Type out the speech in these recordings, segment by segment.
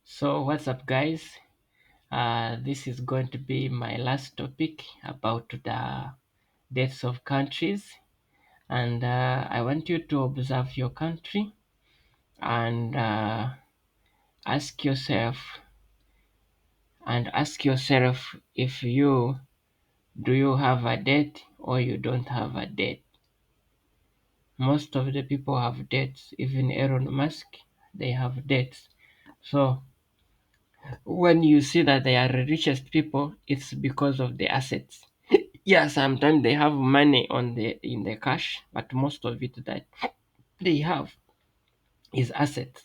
So, what's up, guys? This is going to be my last topic about the deaths of countries, and I want you to observe your country and ask yourself ask yourself if you do you have a debt or you don't have a debt. Most of the people have debts. Even Elon Musk, they have debts. So when you see that they are the richest people, it's because of the assets. Yeah, sometimes they have money on the in the cash, but most of it that they have is assets.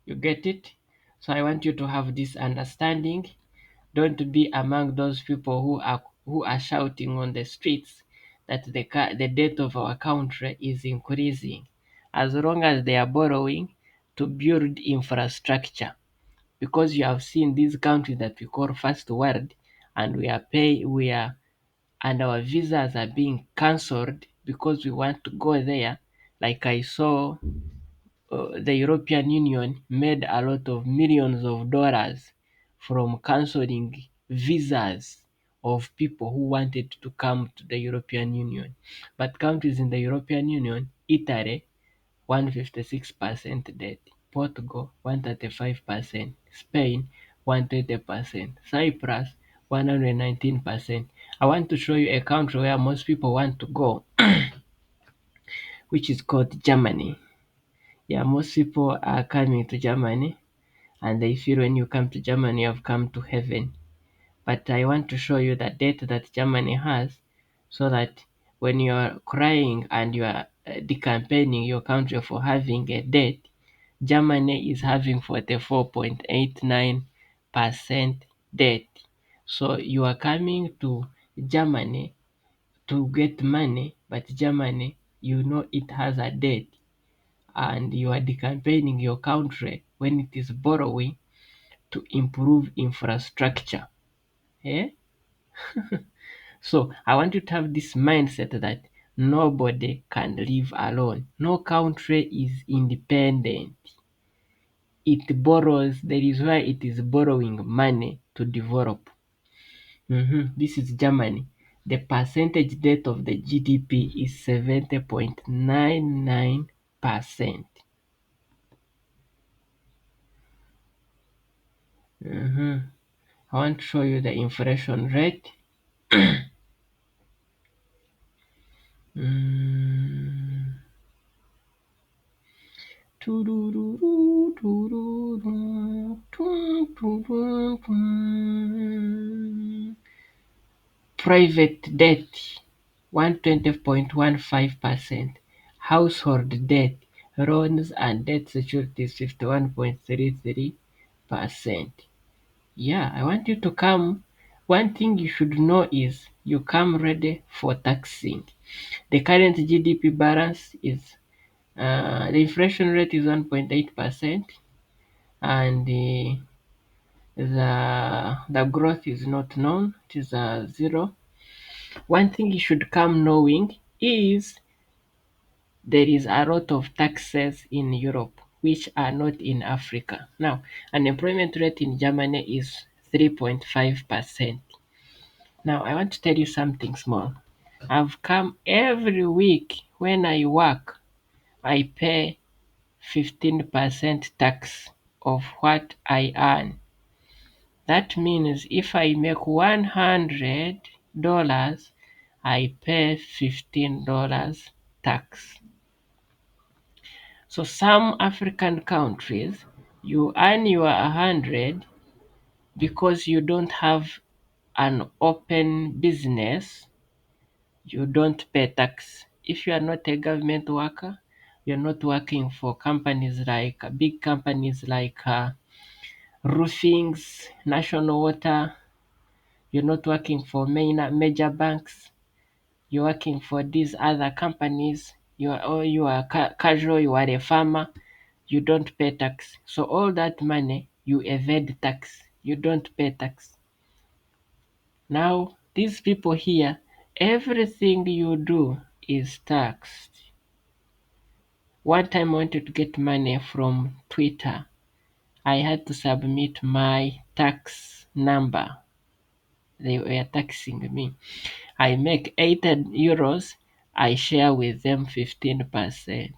You get it? So I want you to have this understanding. Don't be among those people who are shouting on the streets that the debt of our country is increasing. As long as they are borrowing to build infrastructure, because you have seen these countries that we call first world, and we are and our visas are being cancelled because we want to go there. Like I saw, the European Union made a lot of millions of dollars from cancelling visas of people who wanted to come to the European Union. But countries in the European Union, Italy, 156% debt, Portugal 135%, Spain 120%, Cyprus 119%. I want to show you a country where most people want to go, which is called Germany. Yeah, most people are coming to Germany and they feel when you come to Germany, you've come to heaven. But I want to show you the debt that Germany has, so that when you are crying and you are decampaigning your country for having a debt, Germany is having 44.89% debt. So you are coming to Germany to get money, but Germany, you know it has a debt, and you are decampaigning your country when it is borrowing to improve infrastructure. Eh? So I want you to have this mindset that nobody can live alone. No country is independent. It borrows. That is why it is borrowing money to develop. This is Germany. The percentage debt of the GDP is 70.99%. I want to show you the inflation rate. Mm. Private debt 120.15%, household debt, loans and debt securities 51.33%. Yeah, I want you to come. One thing you should know is you come ready for taxing. The current GDP balance is the inflation rate is 1.8%, and the growth is not known. It is zero. One thing you should come knowing is there is a lot of taxes in Europe which are not in Africa. Now, unemployment rate in Germany is 3.5%. Now, I want to tell you something small. I've come every week when I work, I pay 15% tax of what I earn. That means if I make $100, I pay $15 tax. So some African countries, you earn your 100 because you don't have an open business, you don't pay tax. If you are not a government worker, you're not working for companies like big companies like roofings, national water, you're not working for major banks, you're working for these other companies, you are casual, you are a farmer, you don't pay tax. So all that money you evade tax. You don't pay tax. Now these people here, everything you do is taxed. One time I wanted to get money from Twitter. I had to submit my tax number. They were taxing me. I make 80 euros. I share with them 15%.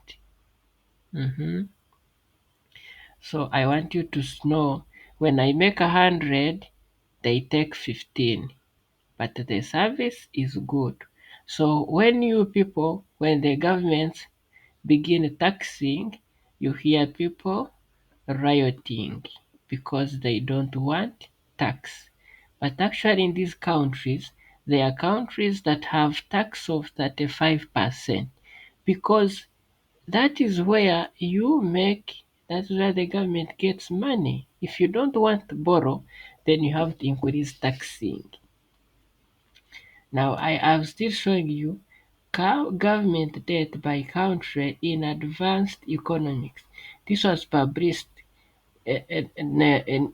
Mhm. So I want you to know, when I make 100, they take 15, but the service is good. So when the government begin taxing, you hear people rioting because they don't want tax. But actually, in these countries, there are countries that have tax of 35%, because that is where that's where the government gets money. If you don't want to borrow, then you have to increase taxing. Now, am still showing you government debt by country in advanced economics. This was published in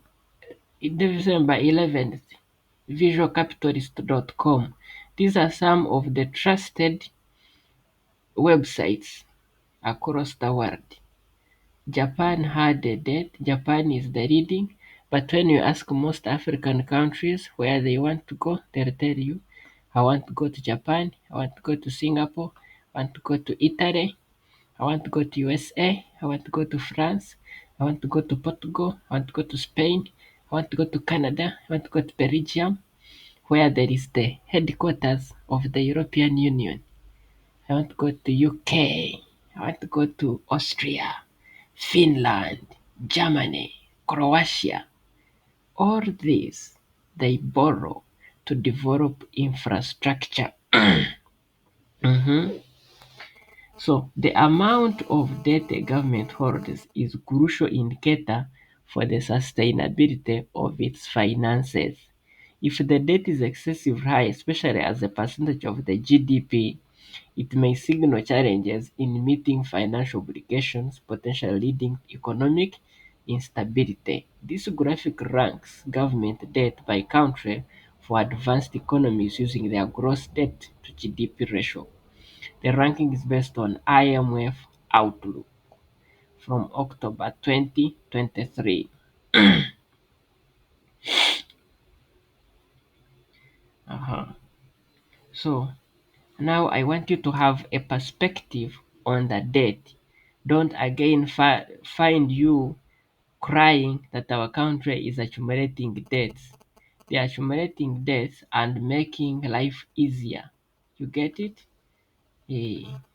December 11th, visualcapitalist.com. These are some of the trusted websites across the world. Japan had a debt. Japan is the leading, but when you ask most African countries where they want to go, they'll tell you, I want to go to Japan, I want to go to Singapore, I want to go to Italy, I want to go to USA, I want to go to France, I want to go to Portugal, I want to go to Spain, I want to go to Canada, I want to go to Belgium, where there is the headquarters of the European Union. I want to go to UK, I want to go to Austria, Finland, Germany, Croatia. All these they borrow to develop infrastructure. Mhm. So the amount of debt a government holds is a crucial indicator for the sustainability of its finances. If the debt is excessively high, especially as a percentage of the GDP, it may signal challenges in meeting financial obligations, potentially leading to economic instability. This graphic ranks government debt by country for advanced economies using their gross debt to GDP ratio. The ranking is based on IMF Outlook from October 2023. Uh-huh. So now I want you to have a perspective on the debt. Don't again find you crying that our country is accumulating debts. They are accumulating debts and making life easier. You get it?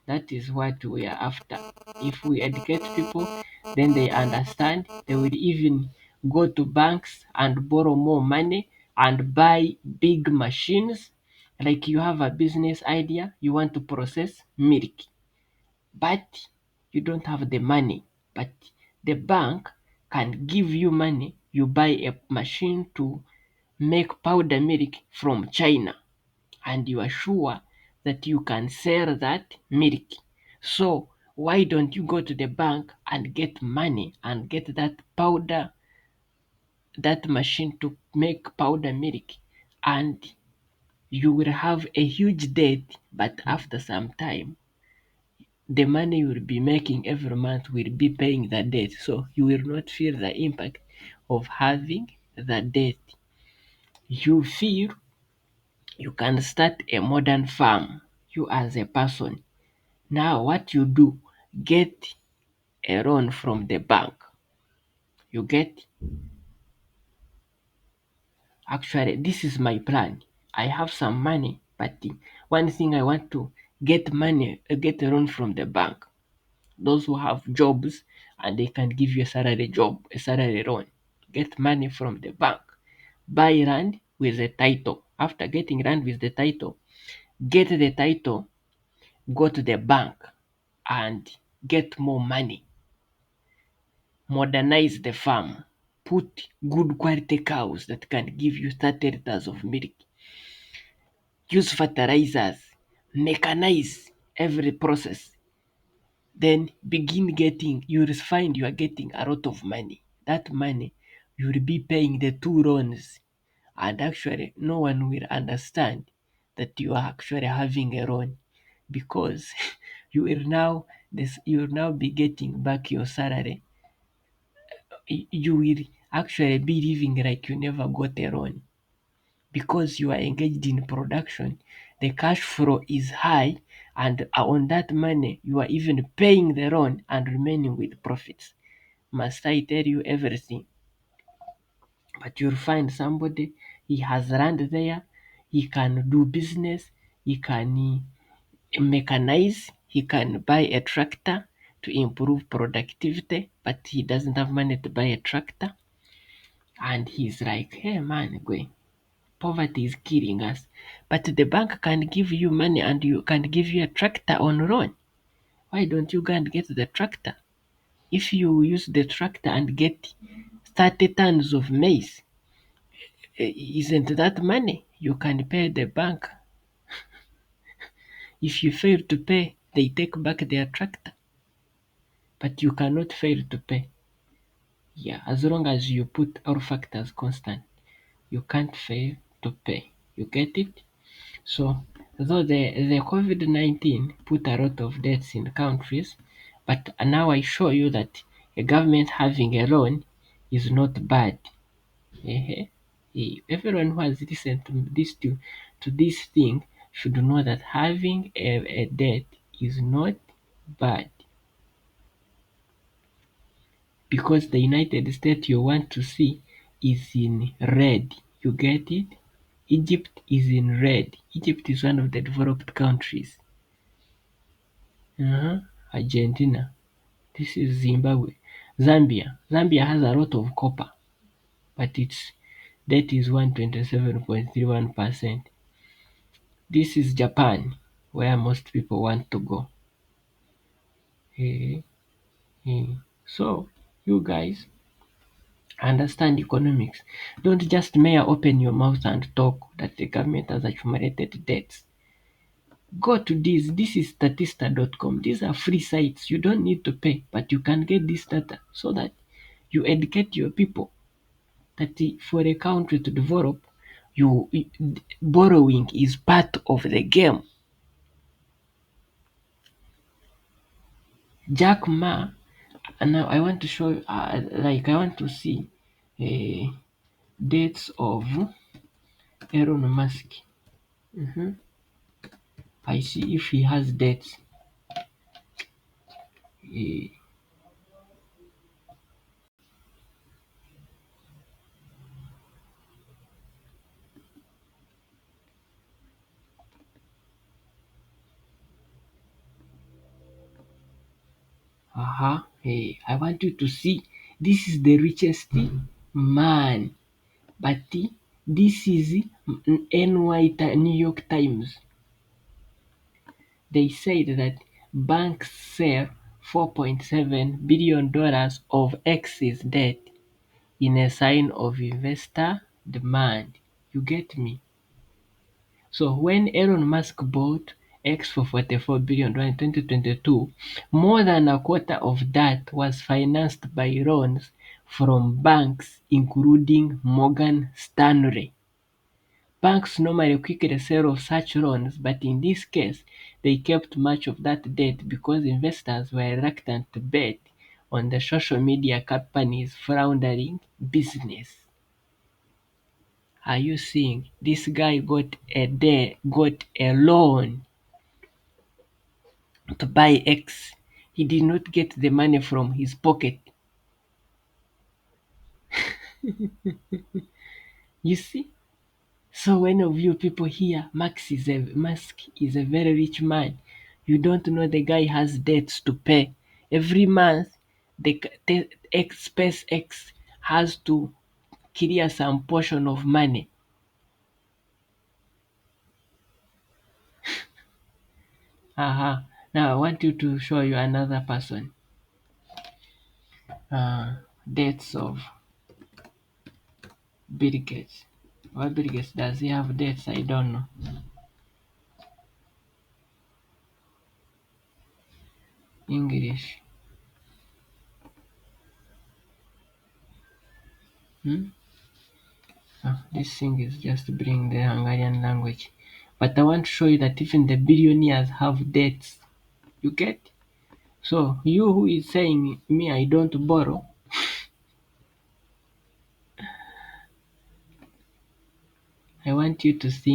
That is what we are after. If we educate people, then they understand. They will even go to banks and borrow more money and buy big machines. Like, you have a business idea, you want to process milk, but you don't have the money. But the bank can give you money. You buy a machine to make powder milk from China, and you are sure that you can sell that milk. So why don't you go to the bank and get money and get that machine to make powder milk, and you will have a huge debt, but after some time the money you will be making every month will be paying the debt. So you will not feel the impact of having the debt. You feel you can start a modern farm, you as a person. Now what you do, get a loan from the bank. You get, actually, this is my plan. I have some money, but one thing I want to get a loan from the bank. Those who have jobs and they can give you a salary loan. Get money from the bank. Buy land with a title. After getting land with the title, get the title, go to the bank and get more money. Modernize the farm. Put good quality cows that can give you 30 liters of milk. Use fertilizers. Mechanize every process. Then begin getting, you will find you are getting a lot of money. That money, you will be paying the two loans, and actually no one will understand that you are actually having a loan, because you will now be getting back your salary you will actually be living like you never got a loan because you are engaged in production. The cash flow is high, and on that money, you are even paying the loan and remaining with profits. Must I tell you everything? But you'll find somebody, he has land there, he can do business, he can mechanize, he can buy a tractor to improve productivity, but he doesn't have money to buy a tractor. And he's like, hey man, poverty is killing us. But the bank can give you money and you can give you a tractor on loan. Why don't you go and get the tractor? If you use the tractor and get 30 tons of maize, isn't that money? You can pay the bank. If you fail to pay, they take back their tractor. But you cannot fail to pay. Yeah, as long as you put all factors constant, you can't fail to pay. You get it? So, though the COVID-19 put a lot of debts in countries, but now I show you that a government having a loan is not bad. Eh, everyone who has listened to this thing should know that having a debt is not bad, because the United States you want to see is in red. You get it? Egypt is in red. Egypt is one of the developed countries. Argentina. This is Zimbabwe. Zambia. Zambia has a lot of copper, but its debt is 127.31%. This is Japan, where most people want to go. Eh, So, you guys understand economics. Don't just mere open your mouth and talk that the government has accumulated debts. Go to this is statista.com. These are free sites. You don't need to pay, but you can get this data so that you educate your people that for a country to develop, borrowing is part of the game. Jack Ma, and now I want to show you, like I want to see dates of Elon Musk. I see if he has dates. Uh, I want you to see. This is the richest man, but this is New York Times. They said that banks sell $4.7 billion of excess debt in a sign of investor demand. You get me? So when Elon Musk bought X for $44 billion in 2022, more than a quarter of that was financed by loans from banks including Morgan Stanley. Banks normally quickly sell off such loans, but in this case, they kept much of that debt because investors were reluctant to bet on the social media company's floundering business. Are you seeing? This guy got a loan to buy X. He did not get the money from his pocket. You see? So when of you people here, Musk is a very rich man. You don't know the guy has debts to pay. Every month, the SpaceX has to clear some portion of money. Now I want you to show you another person. Debts of Bill Gates. What Bill Gates does he have debts? I don't know. English. This thing is just bring the Hungarian language. But I want to show you that even the billionaires have debts. You get? So you who is saying me I don't borrow, I want you to think.